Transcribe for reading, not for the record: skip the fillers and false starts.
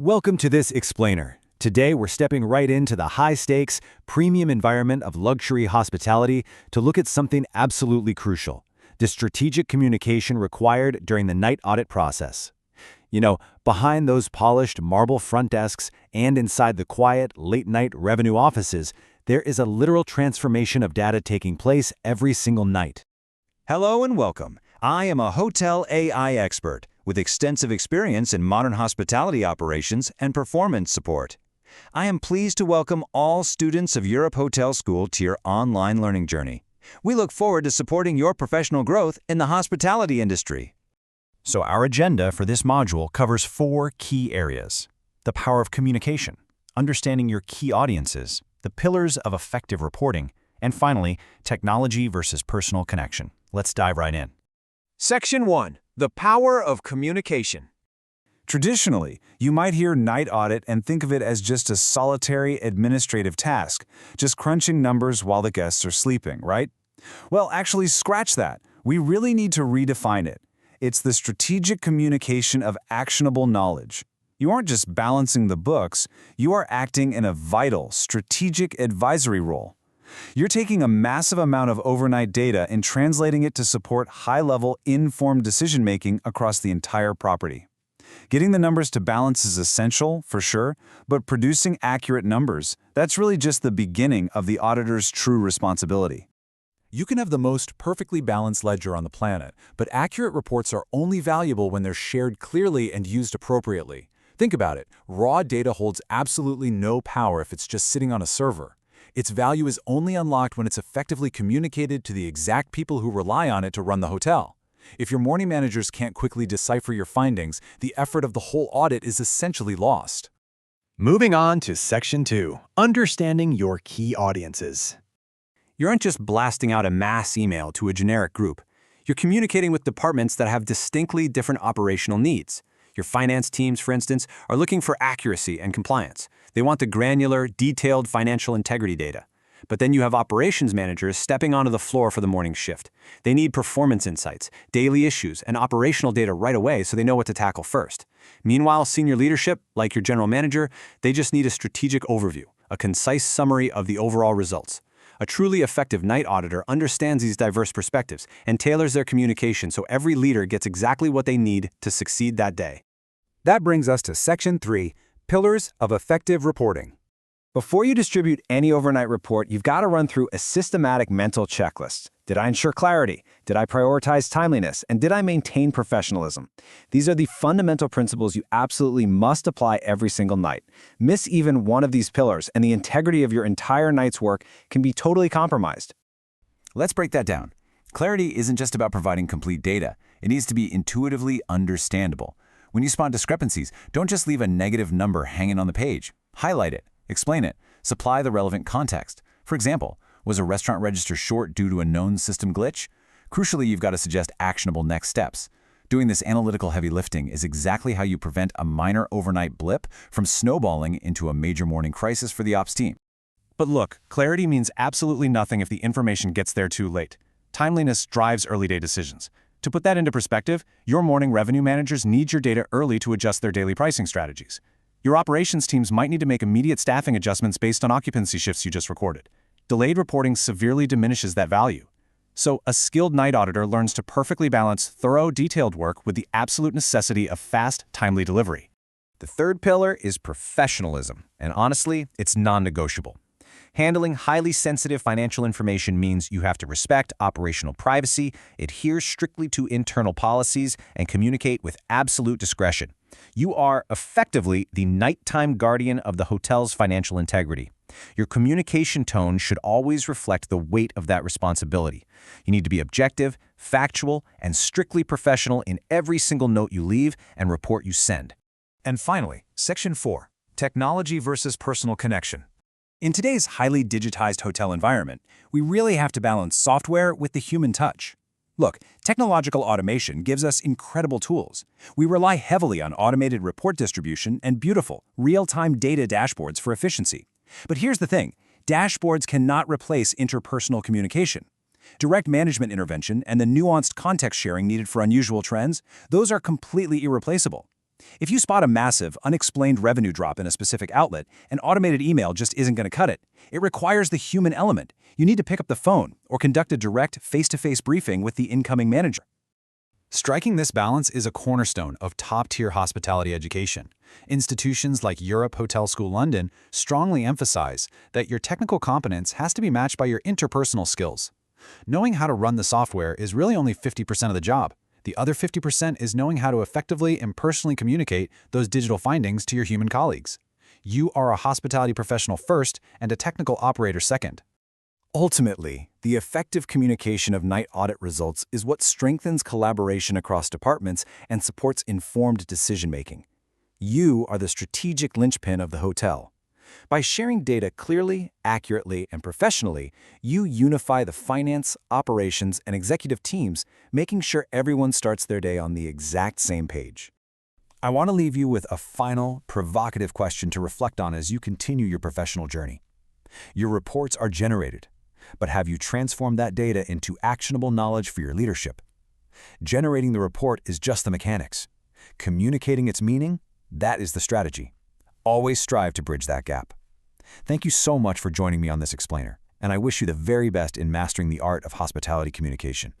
Welcome to this explainer. Today we're stepping right into the high-stakes, premium environment of luxury hospitality to look at something absolutely crucial: the strategic communication required during the night audit process. Behind those polished marble front desks and inside the quiet, late-night revenue offices, there is a literal transformation of data taking place every single night. Hello and welcome. I am a hotel AI expert with extensive experience in modern hospitality operations and performance support. I am pleased to welcome all students of Europe Hotel School to your online learning journey. We look forward to supporting your professional growth in the hospitality industry. So our agenda for this module covers 4 key areas: the power of communication, understanding your key audiences, the pillars of effective reporting, and finally, technology versus personal connection. Let's dive right in. Section 1. The power of communication. Traditionally, you might hear night audit and think of it as just a solitary administrative task, just crunching numbers while the guests are sleeping, right? Well, actually, scratch that. We really need to redefine it. It's the strategic communication of actionable knowledge. You aren't just balancing the books, you are acting in a vital, strategic advisory role. You're taking a massive amount of overnight data and translating it to support high-level, informed decision-making across the entire property. Getting the numbers to balance is essential, for sure, but producing accurate numbers, that's really just the beginning of the auditor's true responsibility. You can have the most perfectly balanced ledger on the planet, but accurate reports are only valuable when they're shared clearly and used appropriately. Think about it. Raw data holds absolutely no power if it's just sitting on a server. Its value is only unlocked when it's effectively communicated to the exact people who rely on it to run the hotel. If your morning managers can't quickly decipher your findings, the effort of the whole audit is essentially lost. Moving on to Section 2, understanding your key audiences. You aren't just blasting out a mass email to a generic group. You're communicating with departments that have distinctly different operational needs. Your finance teams, for instance, are looking for accuracy and compliance. They want the granular, detailed financial integrity data. But then you have operations managers stepping onto the floor for the morning shift. They need performance insights, daily issues, and operational data right away so they know what to tackle first. Meanwhile, senior leadership, like your general manager, they just need a strategic overview, a concise summary of the overall results. A truly effective night auditor understands these diverse perspectives and tailors their communication so every leader gets exactly what they need to succeed that day. That brings us to Section 3, Pillars of Effective Reporting. Before you distribute any overnight report, you've got to run through a systematic mental checklist. Did I ensure clarity? Did I prioritize timeliness? And did I maintain professionalism? These are the fundamental principles you absolutely must apply every single night. Miss even one of these pillars, and the integrity of your entire night's work can be totally compromised. Let's break that down. Clarity isn't just about providing complete data. It needs to be intuitively understandable. When you spot discrepancies, don't just leave a negative number hanging on the page. Highlight it, explain it, supply the relevant context. For example, was a restaurant register short due to a known system glitch? Crucially, you've got to suggest actionable next steps. Doing this analytical heavy lifting is exactly how you prevent a minor overnight blip from snowballing into a major morning crisis for the ops team. But look, clarity means absolutely nothing if the information gets there too late. Timeliness drives early day decisions. To put that into perspective, your morning revenue managers need your data early to adjust their daily pricing strategies. Your operations teams might need to make immediate staffing adjustments based on occupancy shifts you just recorded. Delayed reporting severely diminishes that value. So, a skilled night auditor learns to perfectly balance thorough, detailed work with the absolute necessity of fast, timely delivery. The third pillar is professionalism, and honestly, it's non-negotiable. Handling highly sensitive financial information means you have to respect operational privacy, adhere strictly to internal policies, and communicate with absolute discretion. You are effectively the nighttime guardian of the hotel's financial integrity. Your communication tone should always reflect the weight of that responsibility. You need to be objective, factual, and strictly professional in every single note you leave and report you send. And finally, Section 4, Technology versus Personal Connection. In today's highly digitized hotel environment, we really have to balance software with the human touch. Look, technological automation gives us incredible tools. We rely heavily on automated report distribution and beautiful, real-time data dashboards for efficiency. But here's the thing, dashboards cannot replace interpersonal communication. Direct management intervention and the nuanced context sharing needed for unusual trends, those are completely irreplaceable. If you spot a massive, unexplained revenue drop in a specific outlet, an automated email just isn't going to cut it. It requires the human element. You need to pick up the phone or conduct a direct, face-to-face briefing with the incoming manager. Striking this balance is a cornerstone of top-tier hospitality education. Institutions like Europe Hotel School London strongly emphasize that your technical competence has to be matched by your interpersonal skills. Knowing how to run the software is really only 50% of the job. The other 50% is knowing how to effectively and personally communicate those digital findings to your human colleagues. You are a hospitality professional first and a technical operator second. Ultimately, the effective communication of night audit results is what strengthens collaboration across departments and supports informed decision-making. You are the strategic linchpin of the hotel. By sharing data clearly, accurately, and professionally, you unify the finance, operations, and executive teams, making sure everyone starts their day on the exact same page. I want to leave you with a final, provocative question to reflect on as you continue your professional journey. Your reports are generated, but have you transformed that data into actionable knowledge for your leadership? Generating the report is just the mechanics. Communicating its meaning, that is the strategy. Always strive to bridge that gap. Thank you so much for joining me on this explainer, and I wish you the very best in mastering the art of hospitality communication.